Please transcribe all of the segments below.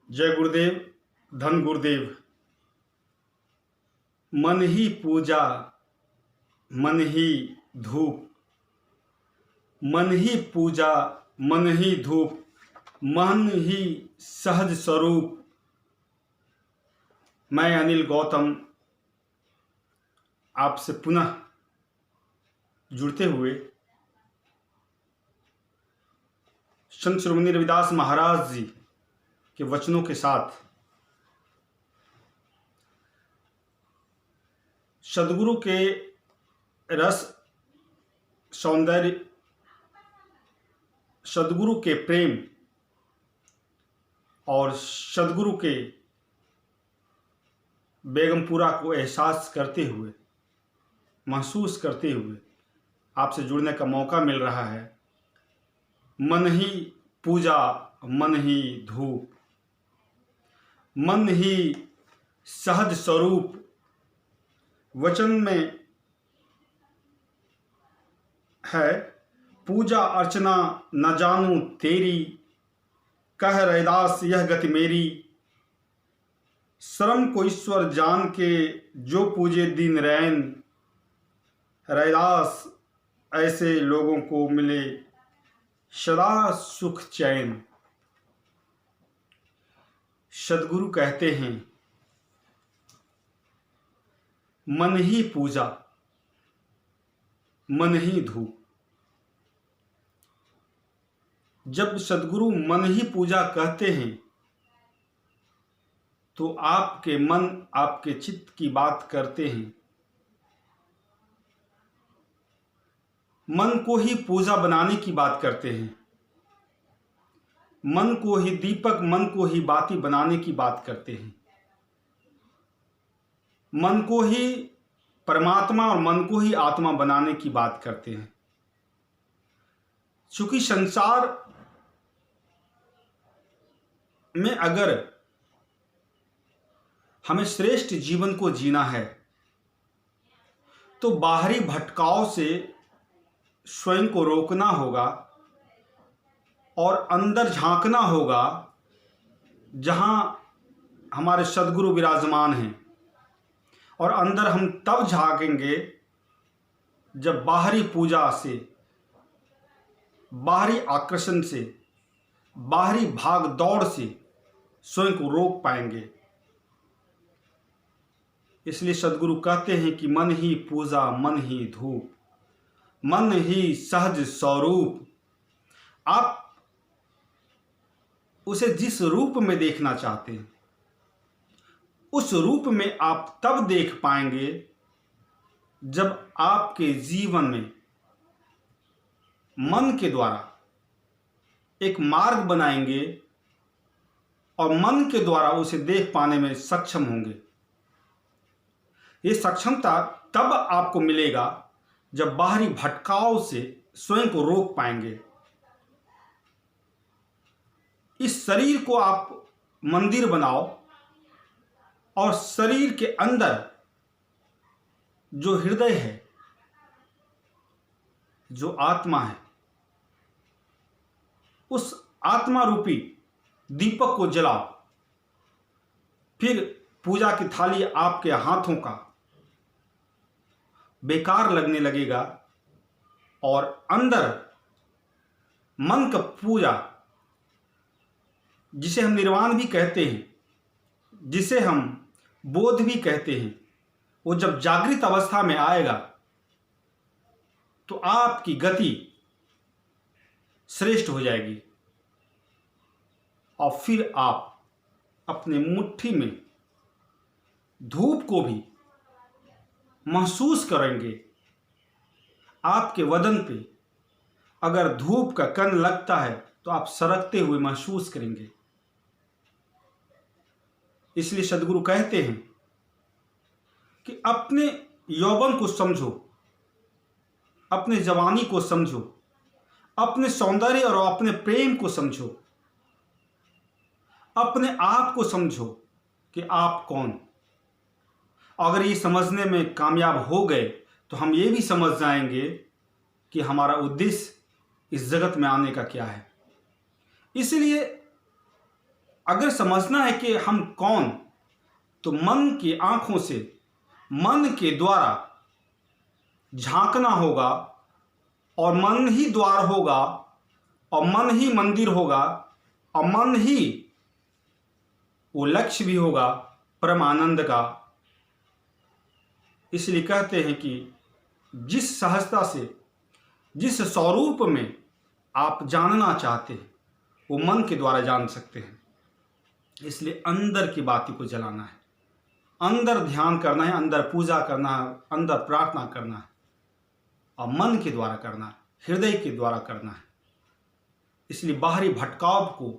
जय गुरुदेव, धन गुरुदेव। मन ही पूजा, मन ही धूप, मन ही पूजा, मन ही धूप, मन ही सहज स्वरूप। मैं अनिल गौतम आपसे पुनः जुड़ते हुए संत श्रोमणी रविदास महाराज जी के वचनों के साथ सद्गुरु के रस, सौंदर्य, सद्गुरु के प्रेम और सद्गुरु के बेगमपुरा को एहसास करते हुए, महसूस करते हुए आपसे जुड़ने का मौका मिल रहा है। मन ही पूजा, मन ही धूप, मन ही सहज स्वरूप। वचन में है, पूजा अर्चना न जानूं तेरी, कह रैदास यह गति मेरी। श्रम को ईश्वर जान के जो पूजे दिन रैन, रैदास ऐसे लोगों को मिले सदा सुख चैन। सद्गुरु कहते हैं, मन ही पूजा, मन ही धूप। जब सद्गुरु मन ही पूजा कहते हैं तो आपके मन, आपके चित्त की बात करते हैं। मन को ही पूजा बनाने की बात करते हैं। मन को ही दीपक, मन को ही बाती बनाने की बात करते हैं। मन को ही परमात्मा और मन को ही आत्मा बनाने की बात करते हैं। चूंकि संसार में अगर हमें श्रेष्ठ जीवन को जीना है तो बाहरी भटकाव से स्वयं को रोकना होगा और अंदर झांकना होगा, जहां हमारे सद्गुरु विराजमान हैं। और अंदर हम तब झांकेंगे जब बाहरी पूजा से, बाहरी आकर्षण से, बाहरी भाग दौड़ से स्वयं को रोक पाएंगे। इसलिए सद्गुरु कहते हैं कि मन ही पूजा, मन ही धूप, मन ही सहज स्वरूप। आप उसे जिस रूप में देखना चाहते हैं, उस रूप में आप तब देख पाएंगे जब आपके जीवन में मन के द्वारा एक मार्ग बनाएंगे और मन के द्वारा उसे देख पाने में सक्षम होंगे। ये सक्षमता तब आपको मिलेगा जब बाहरी भटकाव से स्वयं को रोक पाएंगे। इस शरीर को आप मंदिर बनाओ और शरीर के अंदर जो हृदय है, जो आत्मा है, उस आत्मा रूपी दीपक को जलाओ। फिर पूजा की थाली आपके हाथों का बेकार लगने लगेगा और अंदर मन का पूजा, जिसे हम निर्वाण भी कहते हैं, जिसे हम बोध भी कहते हैं, वो जब जागृत अवस्था में आएगा तो आपकी गति श्रेष्ठ हो जाएगी और फिर आप अपने मुट्ठी में धूप को भी महसूस करेंगे। आपके वदन पे अगर धूप का कण लगता है तो आप सरकते हुए महसूस करेंगे। इसलिए सद्गुरु कहते हैं कि अपने यौवन को समझो, अपने जवानी को समझो, अपने सौंदर्य और अपने प्रेम को समझो, अपने आप को समझो कि आप कौन। अगर ये समझने में कामयाब हो गए तो हम ये भी समझ जाएंगे कि हमारा उद्देश्य इस जगत में आने का क्या है। इसलिए अगर समझना है कि हम कौन, तो मन की आंखों से, मन के द्वारा झांकना होगा, और मन ही द्वार होगा, और मन ही मंदिर होगा, और मन ही वो लक्ष्य भी होगा परमानंद का। इसलिए कहते हैं कि जिस सहजता से, जिस स्वरूप में आप जानना चाहते हैं, वो मन के द्वारा जान सकते हैं। इसलिए अंदर की बाती को जलाना है, अंदर ध्यान करना है, अंदर पूजा करना है, अंदर प्रार्थना करना है, और मन के द्वारा करना है, हृदय के द्वारा करना है। इसलिए बाहरी भटकाव को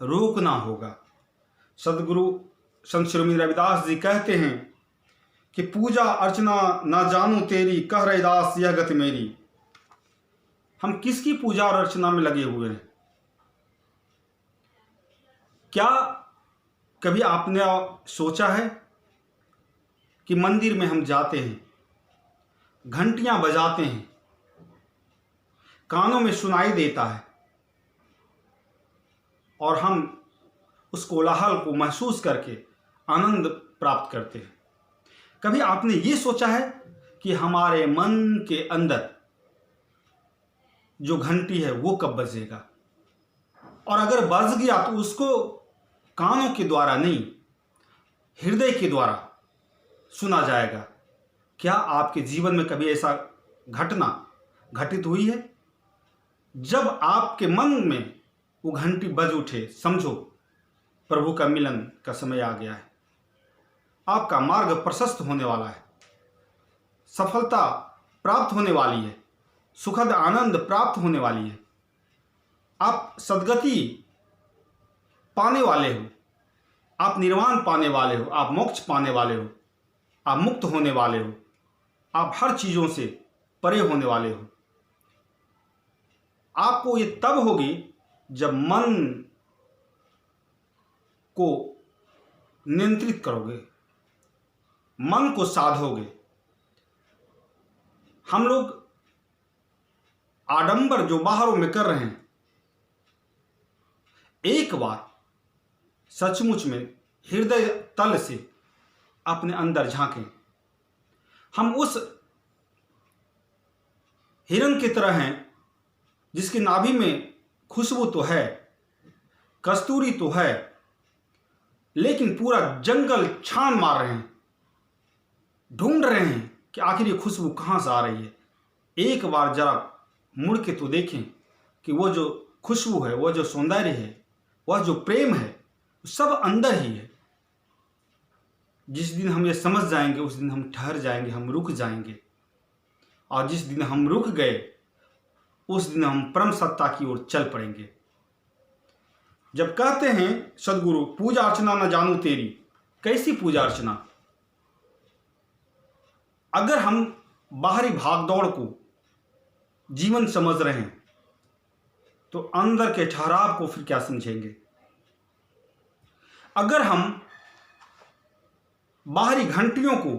रोकना होगा। सदगुरु संत शिरोमणि रविदास जी कहते हैं कि पूजा अर्चना ना जानू तेरी, कह रविदास यह गति मेरी। हम किसकी पूजा और अर्चना में लगे हुए हैं? क्या कभी आपने सोचा है कि मंदिर में हम जाते हैं, घंटियां बजाते हैं, कानों में सुनाई देता है, और हम उस कोलाहल को महसूस करके आनंद प्राप्त करते हैं? कभी आपने ये सोचा है कि हमारे मन के अंदर जो घंटी है वो कब बजेगा? और अगर बज गया तो उसको कानों के द्वारा नहीं, हृदय के द्वारा सुना जाएगा। क्या आपके जीवन में कभी ऐसा घटना घटित हुई है? जब आपके मन में वो घंटी बज उठे, समझो प्रभु का मिलन का समय आ गया है, आपका मार्ग प्रशस्त होने वाला है, सफलता प्राप्त होने वाली है, सुखद आनंद प्राप्त होने वाली है, आप सद्गति पाने वाले हो, आप निर्वाण पाने वाले हो, आप मोक्ष पाने वाले हो, आप मुक्त होने वाले हो, आप हर चीज़ों से परे होने वाले हो। आपको ये तब होगी जब मन को नियंत्रित करोगे, मन को साधोगे। हम लोग आडंबर जो बाहरों में कर रहे हैं, एक बार सचमुच में हृदय तल से अपने अंदर झांकें। हम उस हिरण की तरह हैं जिसकी नाभि में खुशबू तो है, कस्तूरी तो है, लेकिन पूरा जंगल छान मार रहे हैं, ढूंढ रहे हैं कि आखिर ये खुशबू कहाँ से आ रही है। एक बार जरा मुड़ के तो देखें कि वो जो खुशबू है, वो जो सौंदर्य है, वह जो प्रेम है, सब अंदर ही है। जिस दिन हम ये समझ जाएंगे उस दिन हम ठहर जाएंगे, हम रुक जाएंगे, और जिस दिन हम रुक गए उस दिन हम परम सत्ता की ओर चल पड़ेंगे। जब कहते हैं सदगुरु पूजा अर्चना न जानू तेरी, कैसी पूजा अर्चना? अगर हम बाहरी भागदौड़ को जीवन समझ रहे हैं तो अंदर के ठहराव को फिर क्या समझेंगे? अगर हम बाहरी घंटियों को,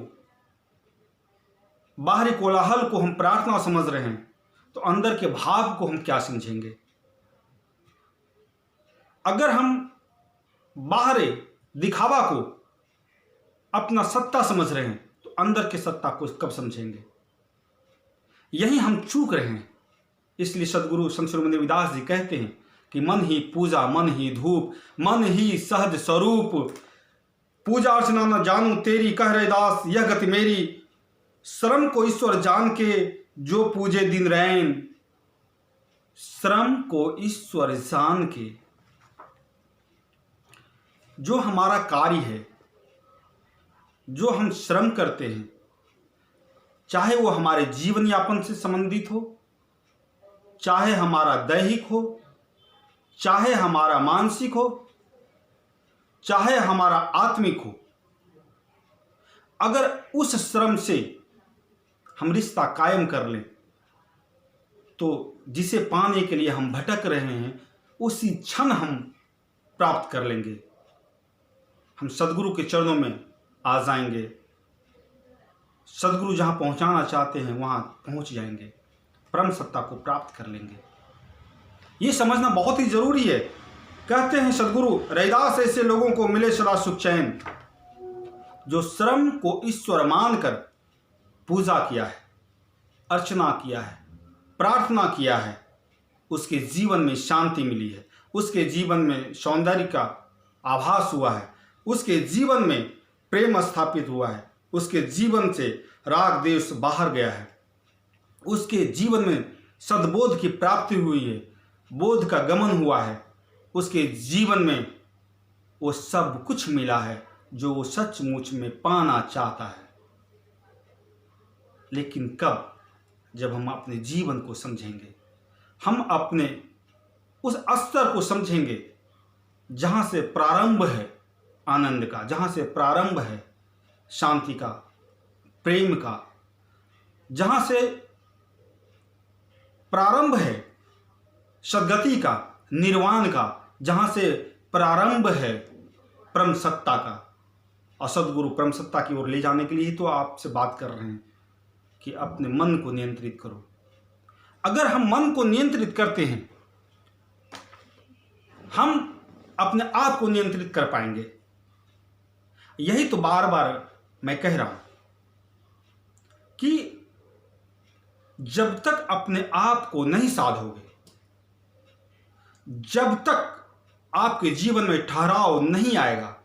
बाहरी कोलाहल को हम प्रार्थना समझ रहे हैं तो अंदर के भाव को हम क्या समझेंगे? अगर हम बाहरी दिखावा को अपना सत्ता समझ रहे हैं तो अंदर के सत्ता को कब समझेंगे? यही हम चूक रहे हैं। इसलिए सदगुरु संत शिरोमणि रविदास जी कहते हैं कि मन ही पूजा, मन ही धूप, मन ही सहज स्वरूप, पूजा अर्चना न जानू तेरी, कह रविदास यह गति मेरी। श्रम को ईश्वर जान के जो पूजे दिन रैन, श्रम को ईश्वर जान के, जो हमारा कार्य है, जो हम श्रम करते हैं, चाहे वो हमारे जीवन यापन से संबंधित हो, चाहे हमारा दैहिक हो, चाहे हमारा मानसिक हो, चाहे हमारा आत्मिक हो, अगर उस श्रम से हम रिश्ता कायम कर लें तो जिसे पाने के लिए हम भटक रहे हैं उसी क्षण हम प्राप्त कर लेंगे। हम सदगुरु के चरणों में आ जाएंगे, सदगुरु जहाँ पहुँचाना चाहते हैं वहाँ पहुँच जाएंगे, परम सत्ता को प्राप्त कर लेंगे। ये समझना बहुत ही ज़रूरी है कहते हैं सदगुरु रैदास, ऐसे लोगों को मिले सदा सुख चैन जो श्रम को ईश्वर मानकर पूजा किया है, अर्चना किया है, प्रार्थना किया है, उसके जीवन में शांति मिली है, उसके जीवन में सौंदर्य का आभास हुआ है, उसके जीवन में प्रेम स्थापित हुआ है, उसके जीवन से राग द्वेष बाहर गया है, उसके जीवन में सद्बोध की प्राप्ति हुई है, बोध का गमन हुआ है, उसके जीवन में वो सब कुछ मिला है जो वो सचमुच में पाना चाहता है। लेकिन कब? जब हम अपने जीवन को समझेंगे, हम अपने उस स्तर को समझेंगे जहाँ से प्रारंभ है आनंद का, जहाँ से प्रारंभ है शांति का, प्रेम का, जहाँ से प्रारंभ है सद्गति का, निर्वाण का, जहाँ से प्रारंभ है परम सत्ता का। और सद्गुरु परम सत्ता की ओर ले जाने के लिए ही तो आपसे बात कर रहे हैं कि अपने मन को नियंत्रित करो। अगर हम मन को नियंत्रित करते हैं, हम अपने आप को नियंत्रित कर पाएंगे। यही तो बार बार मैं कह रहा हूं कि जब तक अपने आप को नहीं साधोगे, जब तक आपके जीवन में ठहराव नहीं आएगा,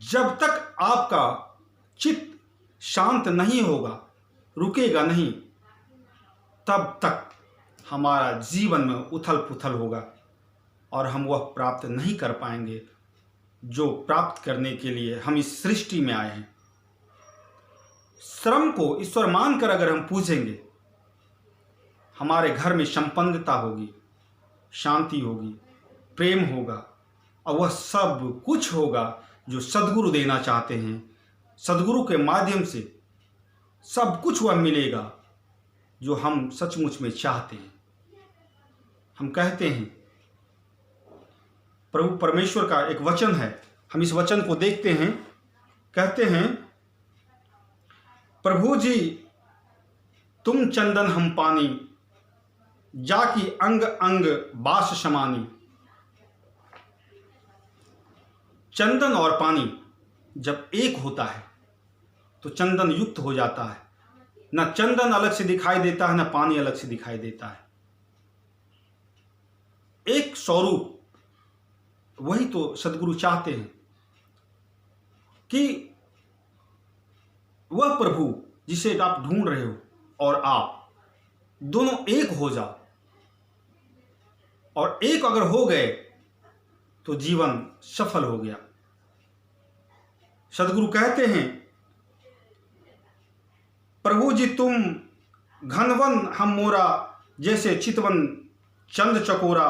जब तक आपका चित्त शांत नहीं होगा, रुकेगा नहीं, तब तक हमारा जीवन में उथल पुथल होगा और हम वह प्राप्त नहीं कर पाएंगे जो प्राप्त करने के लिए हम इस सृष्टि में आए हैं। श्रम को ईश्वर मानकर अगर हम पूजेंगे, हमारे घर में संपन्नता होगी, शांति होगी, प्रेम होगा और वह सब कुछ होगा जो सद्गुरु देना चाहते हैं। सद्गुरु के माध्यम से सब कुछ वह मिलेगा जो हम सचमुच में चाहते हैं। हम कहते हैं, प्रभु परमेश्वर का एक वचन है, हम इस वचन को देखते हैं। कहते हैं, प्रभु जी तुम चंदन हम पानी, जाकी अंग अंग बास समानी। चंदन और पानी जब एक होता है तो चंदन युक्त हो जाता है। न चंदन अलग से दिखाई देता है, न पानी अलग से दिखाई देता है। एक स्वरूप, वही तो सद्गुरु चाहते हैं कि वह प्रभु जिसे आप ढूंढ रहे हो और आप दोनों एक हो जाओ। और एक अगर हो गए तो जीवन सफल हो गया। सद्गुरु कहते हैं, प्रभु जी तुम घनवन हम मोरा, जैसे चितवन चंद चकोरा।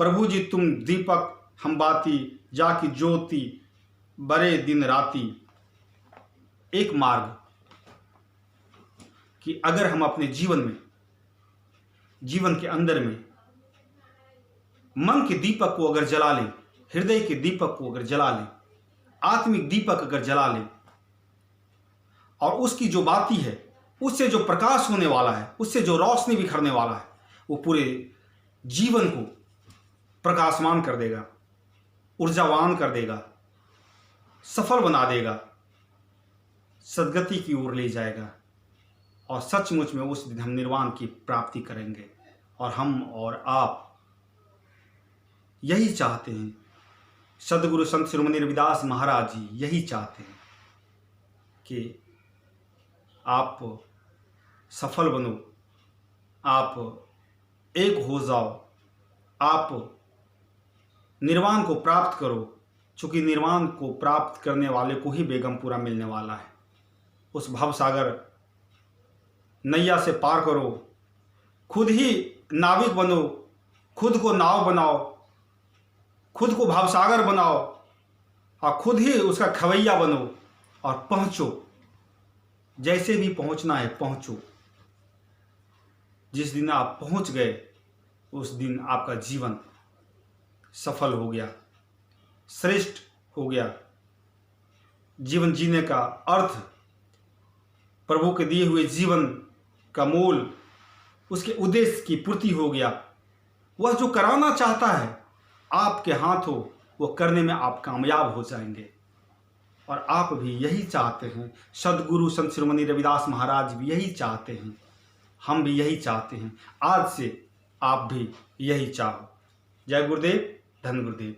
प्रभु जी तुम दीपक हम बाती, जाकी ज्योति बरे दिन राती। एक मार्ग कि अगर हम अपने जीवन में, जीवन के अंदर में मन के दीपक को अगर जला लें, हृदय के दीपक को अगर जला लें, आत्मिक दीपक अगर जला लें, और उसकी जो बाती है, उससे जो प्रकाश होने वाला है, उससे जो रोशनी बिखरने वाला है, वो पूरे जीवन को प्रकाशमान कर देगा, ऊर्जावान कर देगा, सफल बना देगा, सद्गति की ओर ले जाएगा। और सचमुच में उस दिन हम निर्वाण की प्राप्ति करेंगे। और हम और आप यही चाहते हैं। सद्गुरु संत शिरोमणि रविदास महाराज जी यही चाहते हैं कि आप सफल बनो, आप एक हो जाओ, आप निर्वाण को प्राप्त करो। चूँकि निर्वाण को प्राप्त करने वाले को ही बेगमपुरा मिलने वाला है। उस भवसागर नैया से पार करो, खुद ही नाविक बनो, खुद को नाव बनाओ, खुद को भवसागर बनाओ और खुद ही उसका खवैया बनो और पहुँचो। जैसे भी पहुँचना है पहुँचो। जिस दिन आप पहुँच गए उस दिन आपका जीवन सफल हो गया, श्रेष्ठ हो गया। जीवन जीने का अर्थ, प्रभु के दिए हुए जीवन का मूल, उसके उद्देश्य की पूर्ति हो गया। वह जो कराना चाहता है आपके हाथ हो वो करने में आप कामयाब हो जाएंगे। और आप भी यही चाहते हैं, सद्गुरु संत शिरोमणि रविदास महाराज भी यही चाहते हैं, हम भी यही चाहते हैं। आज से आप भी यही चाहो। जय गुरुदेव, धन गुरुदेव।